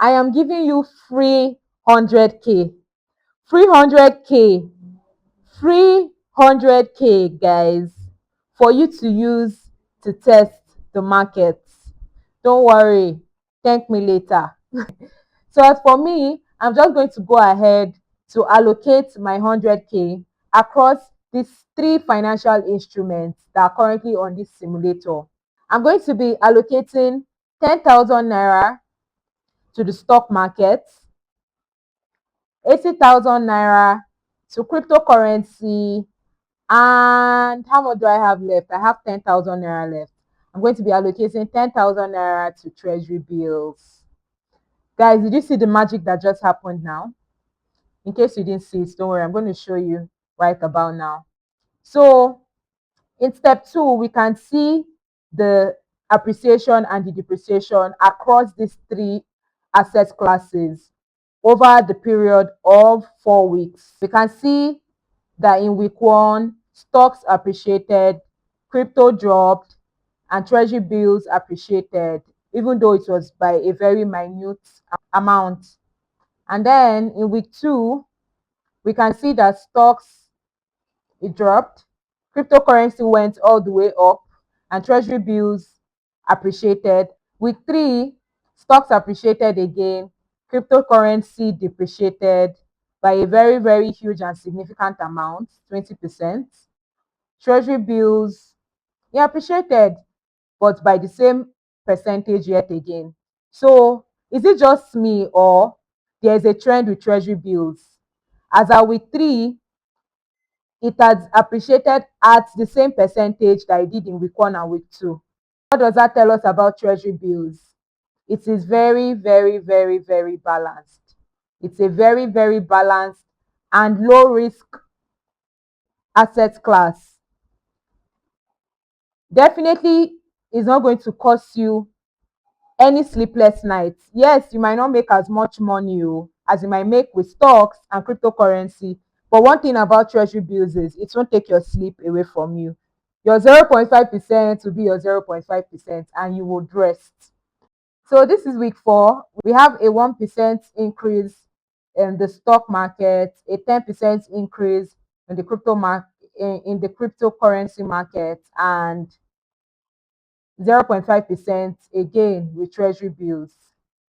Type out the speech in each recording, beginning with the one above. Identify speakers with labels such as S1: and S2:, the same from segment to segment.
S1: I am giving you free 100K. Free 100K. Free 100K, guys, for you to use to test the markets. Don't worry. Thank me later. So as for me, I'm just going to go ahead to allocate my 100K across these three financial instruments that are currently on this simulator. I'm going to be allocating 10,000 naira to the stock market, 80,000 naira to cryptocurrency, and how much do I have left? I have 10,000 naira left. I'm going to be allocating 10,000 naira to Treasury Bills. Guys, did you see the magic that just happened now? In case you didn't see it, don't worry, I'm going to show you right about now. So in step 2, we can see the appreciation and the depreciation across these three asset classes over the period of 4 weeks. We can see that in week 1, stocks appreciated, crypto dropped, and treasury bills appreciated, even though it was by a very minute amount. And then in week 2, we can see that stocks, it dropped, cryptocurrency went all the way up, and treasury bills appreciated. Week 3, stocks appreciated again, cryptocurrency depreciated by a very, very huge and significant amount, 20%. Treasury bills, they appreciated, but by the same percentage yet again. So is it just me, or there's a trend with treasury bills? As at week 3, it has appreciated at the same percentage that it did in week 1 and week 2. What does that tell us about treasury bills? It is very, very, very, very balanced. It's a very, very balanced and low risk asset class. Definitely is not going to cost you any sleepless nights. Yes, you might not make as much money as you might make with stocks and cryptocurrency, but one thing about treasury bills is it won't take your sleep away from you. Your 0.5% will be your 0.5%, and you will rest. So this is week 4. We have a 1% increase in the stock market, a 10% increase in the in the cryptocurrency market, and 0.5% again with treasury bills.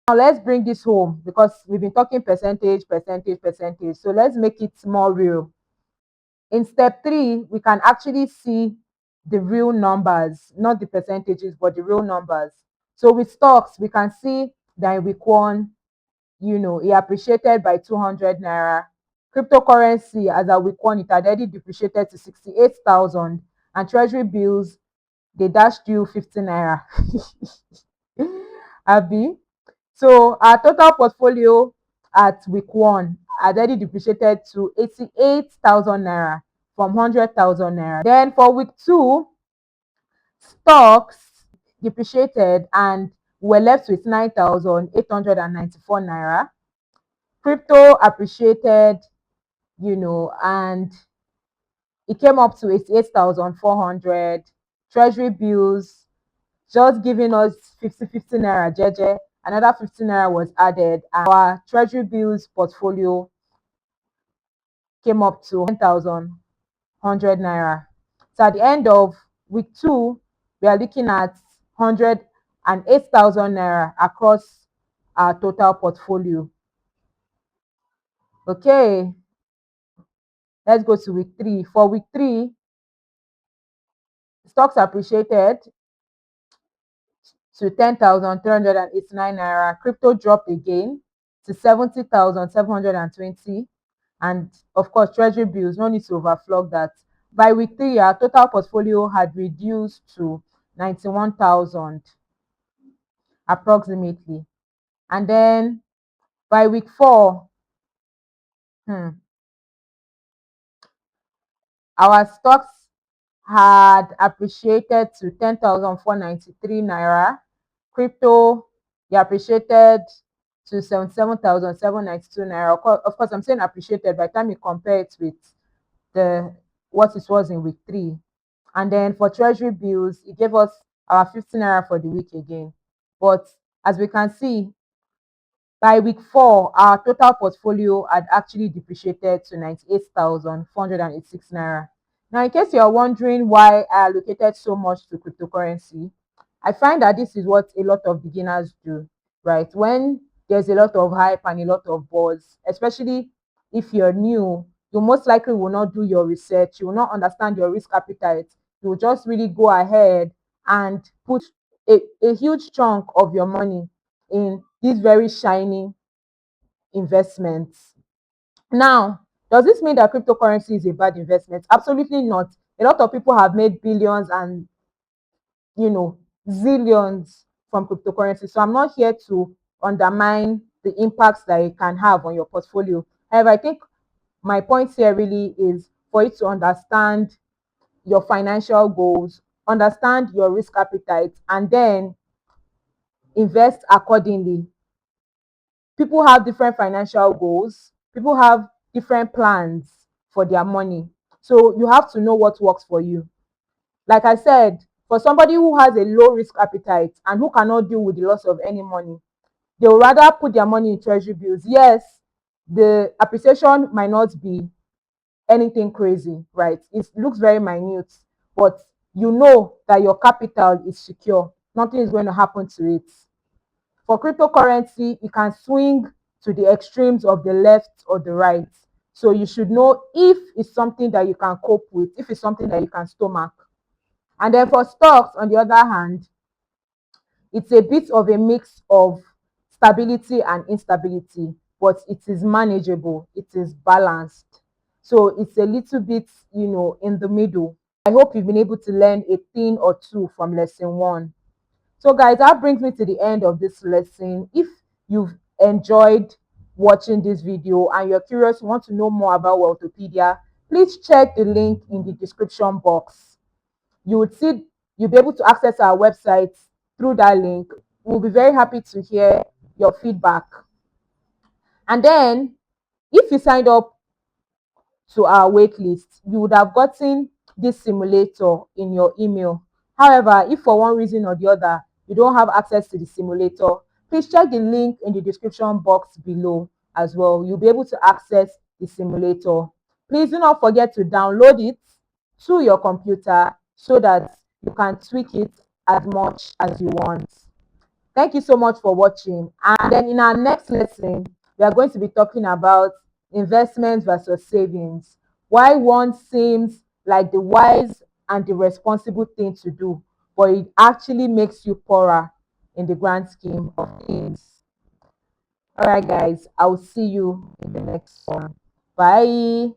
S1: Now let's bring this home, because we've been talking percentage, percentage, percentage. So let's make it more real. In step 3, we can actually see the real numbers, not the percentages, but the real numbers. So with stocks, we can see that in week 1, it appreciated by 200 naira. Cryptocurrency, as at week 1, it had already depreciated to 68,000, and treasury bills, they dashed you 50 naira. Abi. So our total portfolio at week 1 had already depreciated to 88,000 naira from 100,000 naira. Then for week 2, stocks depreciated and we're left with 9,894 naira. Crypto appreciated, and it came up to 88,400. Treasury bills just giving us 50 naira jeje. Another 50 naira was added, and our treasury bills portfolio came up to 10,100 naira. So at the end of week 2, we are looking at 108,000 naira across our total portfolio. Okay, let's go to week 3. For week 3, stocks appreciated to 10,389 naira. Crypto dropped again to 70,720. And of course, treasury bills, no need to overflog that. By week 3, our total portfolio had reduced to 91,000 approximately. And then by week 4, our stocks had appreciated to 10,493 naira. Crypto, they appreciated to 77,792 naira. Of course, I'm saying appreciated by the time you compare it with what it was in week 3. And then for treasury bills, it gave us our 50 naira for the week again. But as we can see, By week 4, our total portfolio had actually depreciated to 98,486 naira. Now, in case you're wondering why I allocated so much to cryptocurrency, I find that this is what a lot of beginners do, right? When there's a lot of hype and a lot of buzz, especially if you're new, you most likely will not do your research, you will not understand your risk appetite. You will just really go ahead and put a huge chunk of your money in these very shiny investments. Now, does this mean that cryptocurrency is a bad investment? Absolutely not. A lot of people have made billions and zillions from cryptocurrency. So I'm not here to undermine the impacts that it can have on your portfolio. However, I think my point here really is for you to understand your financial goals, understand your risk appetite, and then invest accordingly. People have different financial goals, people have different plans for their money. So you have to know what works for you. Like I said, for somebody who has a low risk appetite and who cannot deal with the loss of any money, they will rather put their money in treasury bills. Yes, the appreciation might not be anything crazy, right? It looks very minute, but you know that your capital is secure. Nothing is going to happen to it. For cryptocurrency, it can swing to the extremes of the left or the right. So you should know if it's something that you can cope with, if it's something that you can stomach. And then for stocks, on the other hand, it's a bit of a mix of stability and instability, but it is manageable, it is balanced. So it's a little bit, in the middle. I hope you've been able to learn a thing or two from lesson 1. So, guys, that brings me to the end of this lesson. If you've enjoyed watching this video and you're curious, you want to know more about Wealthopedia, please check the link in the description box. You would see you'll be able to access our website through that link. We'll be very happy to hear your feedback. And then, if you signed up to our wait list, you would have gotten this simulator in your email. However, if for one reason or the other you don't have access to the simulator, please check the link in the description box below as well. You'll be able to access the simulator. Please do not forget to download it to your computer so that you can tweak it as much as you want. Thank you so much for watching. And then in our next lesson, we are going to be talking about investment versus savings. Why one seems like the wise and the responsible thing to do, but it actually makes you poorer in the grand scheme of things. All right, guys, I will see you in the next one. Bye.